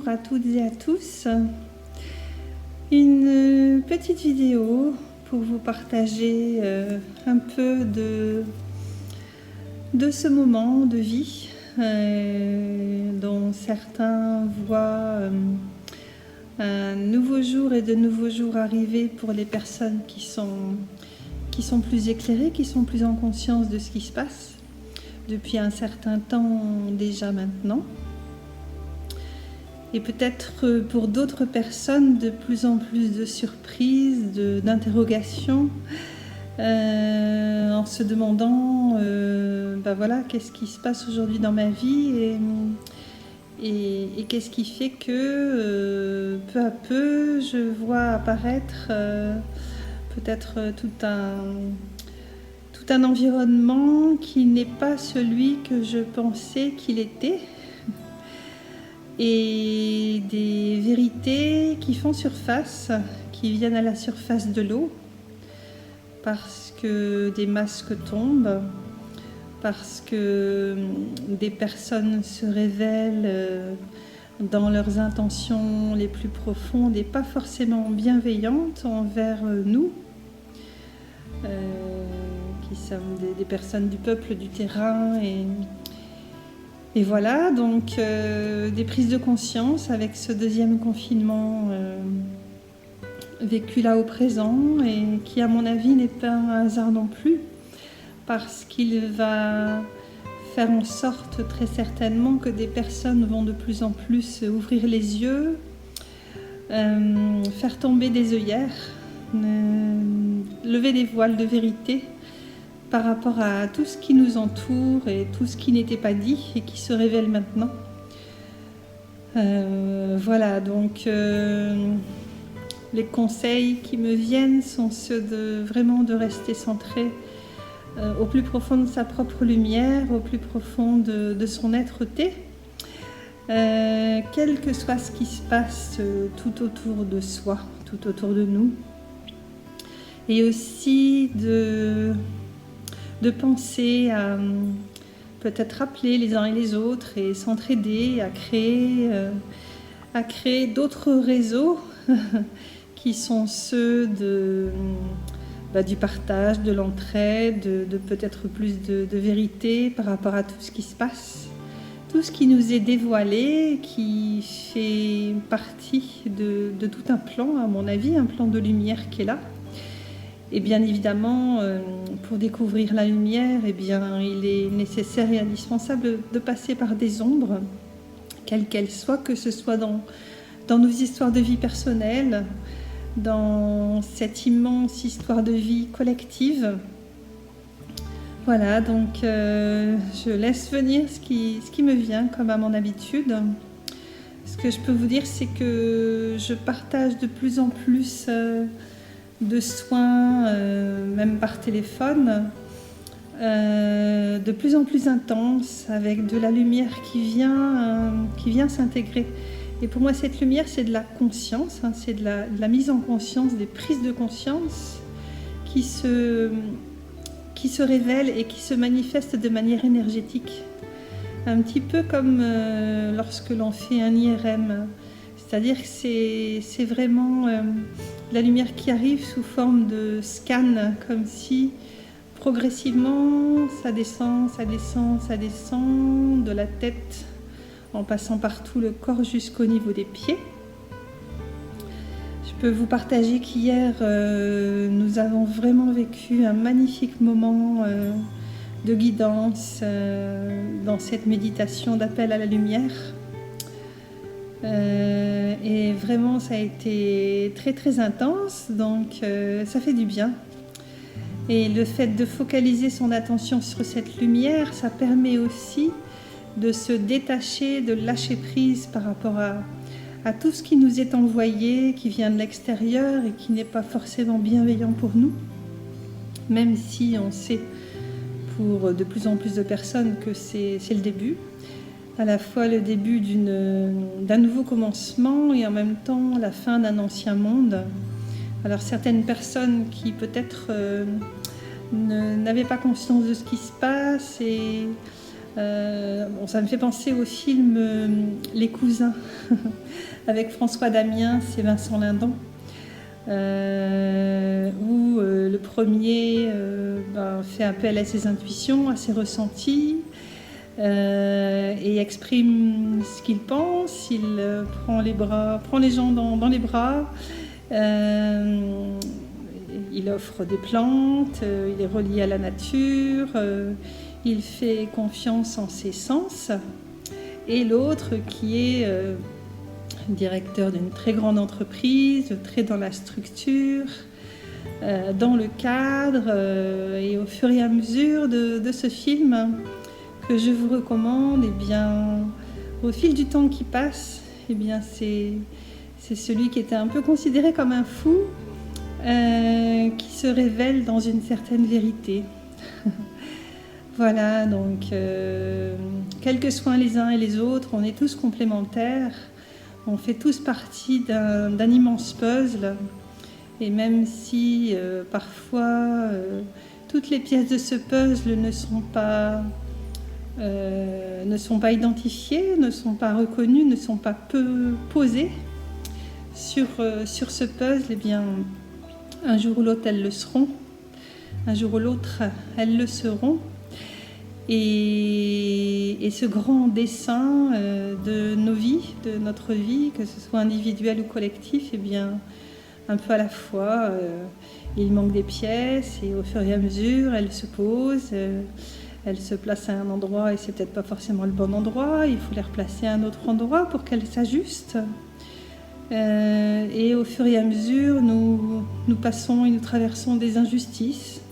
Bonjour à toutes et à tous. Une petite vidéo pour vous partager un peu de ce moment de vie dont certains voient un nouveau jour et de nouveaux jours arriver pour les personnes qui sont plus éclairées, qui sont plus en conscience de ce qui se passe depuis un certain temps déjà maintenant. Et peut-être pour d'autres personnes de plus en plus de surprises, d'interrogations, en se demandant voilà, qu'est-ce qui se passe aujourd'hui dans ma vie et qu'est-ce qui fait que peu à peu je vois apparaître peut-être tout un environnement qui n'est pas celui que je pensais qu'il était. Et des vérités qui font surface, qui viennent à la surface de l'eau, parce que des masques tombent, parce que des personnes se révèlent dans leurs intentions les plus profondes et pas forcément bienveillantes envers nous, qui sont des personnes du peuple, du terrain et voilà, donc des prises de conscience avec ce deuxième confinement vécu là au présent et qui à mon avis n'est pas un hasard non plus parce qu'il va faire en sorte très certainement que des personnes vont de plus en plus ouvrir les yeux, faire tomber des œillères, lever des voiles de vérité par rapport à tout ce qui nous entoure et tout ce qui n'était pas dit et qui se révèle maintenant. Voilà, donc les conseils qui me viennent sont ceux de rester centré au plus profond de sa propre lumière, au plus profond de son être-té, quel que soit ce qui se passe tout autour de soi, tout autour de nous, et aussi de penser à peut-être rappeler les uns et les autres et s'entraider à créer d'autres réseaux qui sont ceux du partage, de l'entraide, de peut-être plus de vérité par rapport à tout ce qui se passe, tout ce qui nous est dévoilé, qui fait partie de tout un plan, à mon avis, un plan de lumière qui est là. Et bien évidemment, pour découvrir la lumière, il est nécessaire et indispensable de passer par des ombres, quelles qu'elles soient, que ce soit dans nos histoires de vie personnelles, dans cette immense histoire de vie collective. Voilà, donc je laisse venir ce qui me vient, comme à mon habitude. Ce que je peux vous dire, c'est que je partage de plus en plus de soins, même par téléphone, de plus en plus intense, avec de la lumière qui vient s'intégrer. Et pour moi, cette lumière, c'est de la conscience, c'est de la mise en conscience, des prises de conscience qui se révèlent et qui se manifestent de manière énergétique. Un petit peu comme lorsque l'on fait un IRM. C'est-à-dire que c'est vraiment la lumière qui arrive sous forme de scan, comme si progressivement ça descend de la tête en passant par tout le corps jusqu'au niveau des pieds. Je peux vous partager qu'hier nous avons vraiment vécu un magnifique moment de guidance dans cette méditation d'appel à la lumière. Et vraiment ça a été très très intense, donc ça fait du bien. Et le fait de focaliser son attention sur cette lumière, ça permet aussi de se détacher, de lâcher prise par rapport à tout ce qui nous est envoyé, qui vient de l'extérieur et qui n'est pas forcément bienveillant pour nous, même si on sait pour de plus en plus de personnes que c'est le début. À la fois le début d'un nouveau commencement et en même temps la fin d'un ancien monde. Alors certaines personnes qui peut-être n'avaient pas conscience de ce qui se passe et Bon, ça me fait penser au film Les Cousins avec François Damiens et Vincent Lindon, où le premier fait appel à ses intuitions, à ses ressentis, et exprime ce qu'il pense. Il prend les gens dans les bras, il offre des plantes, il est relié à la nature, il fait confiance en ses sens. Et l'autre qui est directeur d'une très grande entreprise, très dans la structure, dans le cadre, et au fur et à mesure de ce film que je vous recommande, eh bien, au fil du temps qui passe, eh bien, c'est celui qui était un peu considéré comme un fou, qui se révèle dans une certaine vérité. Voilà, donc, quels que soient les uns et les autres, on est tous complémentaires, on fait tous partie d'un immense puzzle, et même si parfois toutes les pièces de ce puzzle ne sont pas identifiées, ne sont pas reconnues, ne sont pas posées sur ce puzzle, eh bien, un jour ou l'autre, elles le seront. Un jour ou l'autre, elles le seront. Et ce grand dessin de nos vies, de notre vie, que ce soit individuel ou collectif, eh bien, un peu à la fois, il manque des pièces et au fur et à mesure, elles se posent, elles se placent à un endroit et c'est peut-être pas forcément le bon endroit, il faut les replacer à un autre endroit pour qu'elles s'ajustent. Et au fur et à mesure, nous passons et nous traversons des injustices,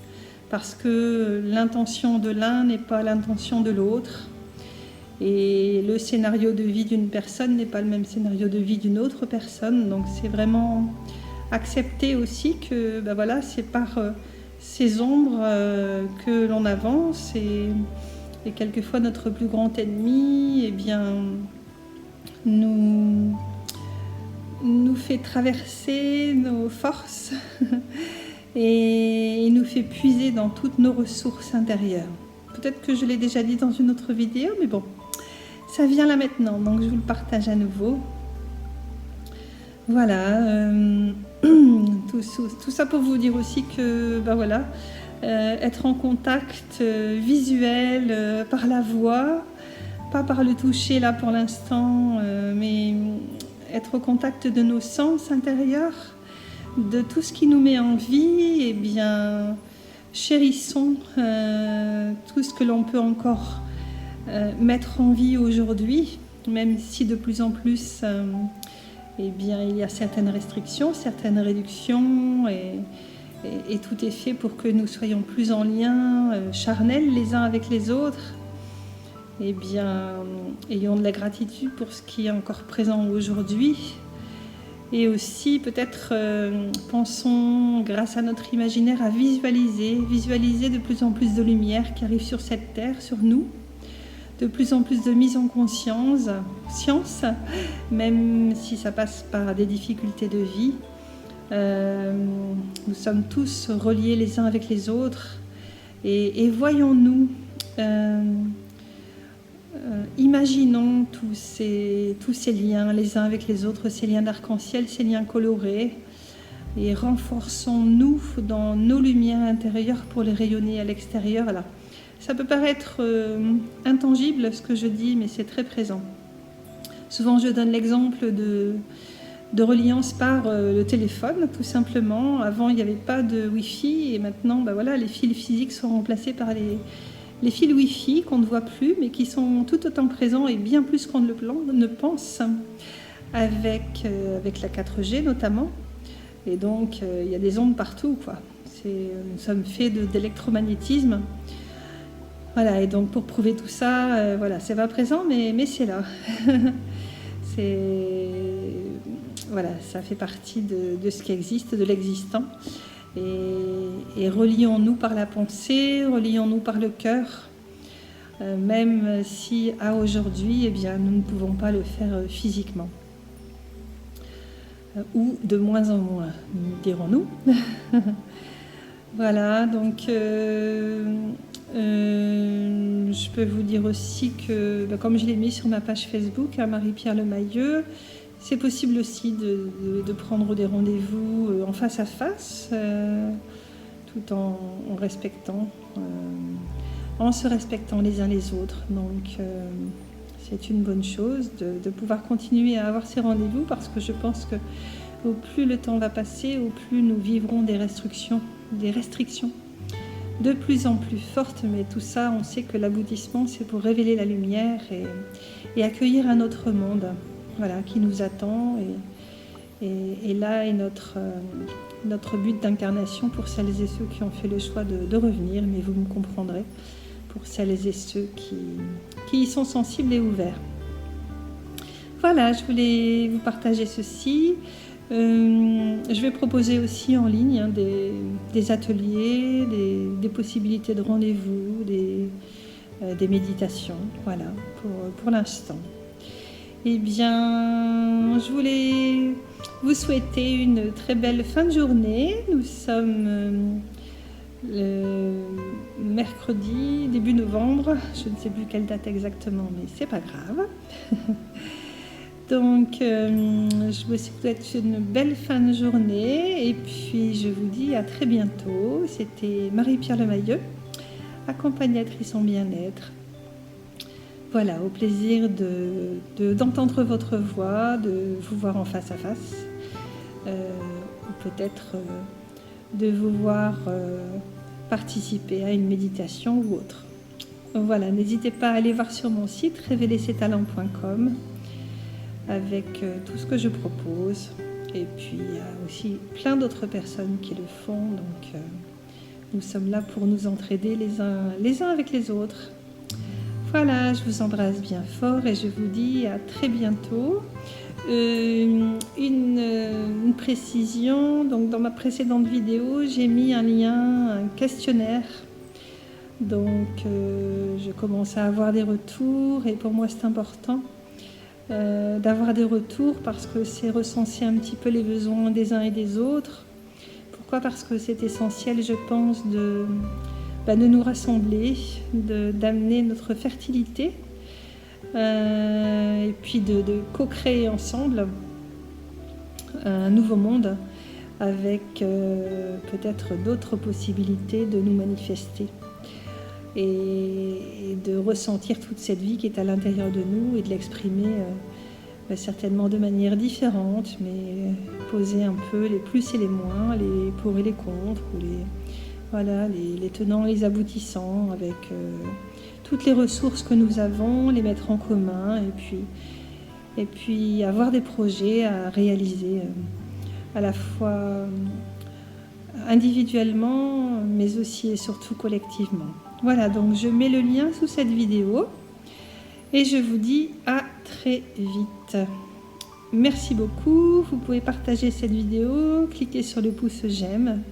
parce que l'intention de l'un n'est pas l'intention de l'autre. Et le scénario de vie d'une personne n'est pas le même scénario de vie d'une autre personne. Donc c'est vraiment accepter aussi que ben voilà, c'est par ces ombres que l'on avance. Et quelquefois notre plus grand ennemi, eh bien, nous fait traverser nos forces et il nous fait puiser dans toutes nos ressources intérieures. Peut-être que je l'ai déjà dit dans une autre vidéo, mais bon, ça vient là maintenant, donc je vous le partage à nouveau. Voilà, tout ça pour vous dire aussi que, ben voilà, être en contact visuel par la voix, pas par le toucher là pour l'instant, mais être au contact de nos sens intérieurs, de tout ce qui nous met en vie, eh bien, chérissons tout ce que l'on peut encore mettre en vie aujourd'hui, même si de plus en plus, eh bien, il y a certaines restrictions, certaines réductions, et tout est fait pour que nous soyons plus en lien charnel les uns avec les autres. Eh bien, ayons de la gratitude pour ce qui est encore présent aujourd'hui. Et aussi, peut-être, pensons, grâce à notre imaginaire, à visualiser de plus en plus de lumière qui arrive sur cette terre, sur nous, de plus en plus de mise en conscience, même si ça passe par des difficultés de vie. Nous sommes tous reliés les uns avec les autres, et voyons-nous, imaginons tous ces liens les uns avec les autres, ces liens d'arc-en-ciel, ces liens colorés, et renforçons-nous dans nos lumières intérieures pour les rayonner à l'extérieur. Alors, ça peut paraître intangible ce que je dis, mais c'est très présent. Souvent je donne l'exemple de reliance par le téléphone, tout simplement. Avant il n'y avait pas de Wi-Fi, et maintenant ben voilà, les fils physiques sont remplacés par les fils Wi-Fi qu'on ne voit plus, mais qui sont tout autant présents et bien plus qu'on ne pense, avec la 4G notamment. Et donc, il y a des ondes partout, quoi. Nous sommes faits d'électromagnétisme. Voilà, et donc pour prouver tout ça, voilà, c'est pas présent, mais c'est là. Voilà, ça fait partie de ce qui existe, de l'existant. Et relions-nous par la pensée, relions-nous par le cœur, même si à aujourd'hui, eh bien, nous ne pouvons pas le faire physiquement. Ou de moins en moins, dirons-nous. Voilà, donc Je peux vous dire aussi que, comme je l'ai mis sur ma page Facebook, à Marie-Pierre Lemailleux, c'est possible aussi de prendre des rendez-vous en face à face, tout en se respectant les uns les autres. Donc c'est une bonne chose de pouvoir continuer à avoir ces rendez-vous, parce que je pense que au plus le temps va passer, au plus nous vivrons des restrictions de plus en plus fortes. Mais tout ça, on sait que l'aboutissement, c'est pour révéler la lumière et accueillir un autre monde, voilà, qui nous attend. Et là est notre but d'incarnation pour celles et ceux qui ont fait le choix de revenir, mais vous me comprendrez, pour celles et ceux qui y sont sensibles et ouverts. Voilà, je voulais vous partager ceci. Je vais proposer aussi en ligne des ateliers, des possibilités de rendez-vous, des méditations, voilà, pour l'instant. Eh bien, je voulais vous souhaiter une très belle fin de journée. Nous sommes le mercredi, début novembre. Je ne sais plus quelle date exactement, mais c'est pas grave. Donc, je vous souhaite une belle fin de journée. Et puis, je vous dis à très bientôt. C'était Marie-Pierre Lemailleux, accompagnatrice en bien-être. Voilà, au plaisir d'entendre votre voix, de vous voir en face à face, ou peut-être de vous voir participer à une méditation ou autre. Voilà, n'hésitez pas à aller voir sur mon site révélersettalents.com avec tout ce que je propose. Et puis, il y a aussi plein d'autres personnes qui le font. Donc, nous sommes là pour nous entraider les uns avec les autres. Voilà, je vous embrasse bien fort et je vous dis à très bientôt. Une précision, donc dans ma précédente vidéo, j'ai mis un lien, un questionnaire. Donc je commence à avoir des retours et pour moi c'est important d'avoir des retours parce que c'est recenser un petit peu les besoins des uns et des autres. Pourquoi ? Parce que c'est essentiel, je pense, de nous rassembler, d'amener notre fertilité et puis de co-créer ensemble un nouveau monde avec peut-être d'autres possibilités de nous manifester et de ressentir toute cette vie qui est à l'intérieur de nous et de l'exprimer certainement de manière différente, mais poser un peu les plus et les moins, les pour et les contre, ou les tenants et les aboutissants, avec toutes les ressources que nous avons, les mettre en commun, et puis avoir des projets à réaliser à la fois individuellement, mais aussi et surtout collectivement. Voilà, donc je mets le lien sous cette vidéo, et je vous dis à très vite. Merci beaucoup, vous pouvez partager cette vidéo, cliquer sur le pouce j'aime.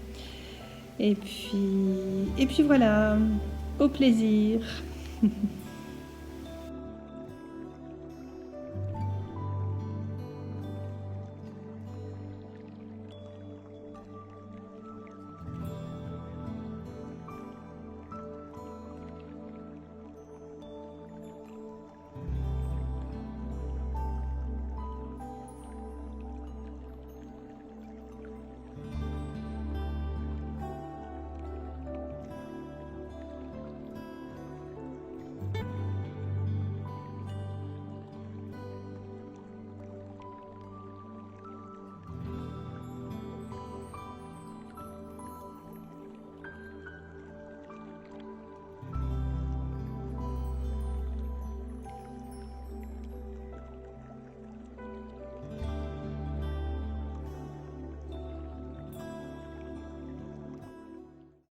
Et puis voilà, au plaisir.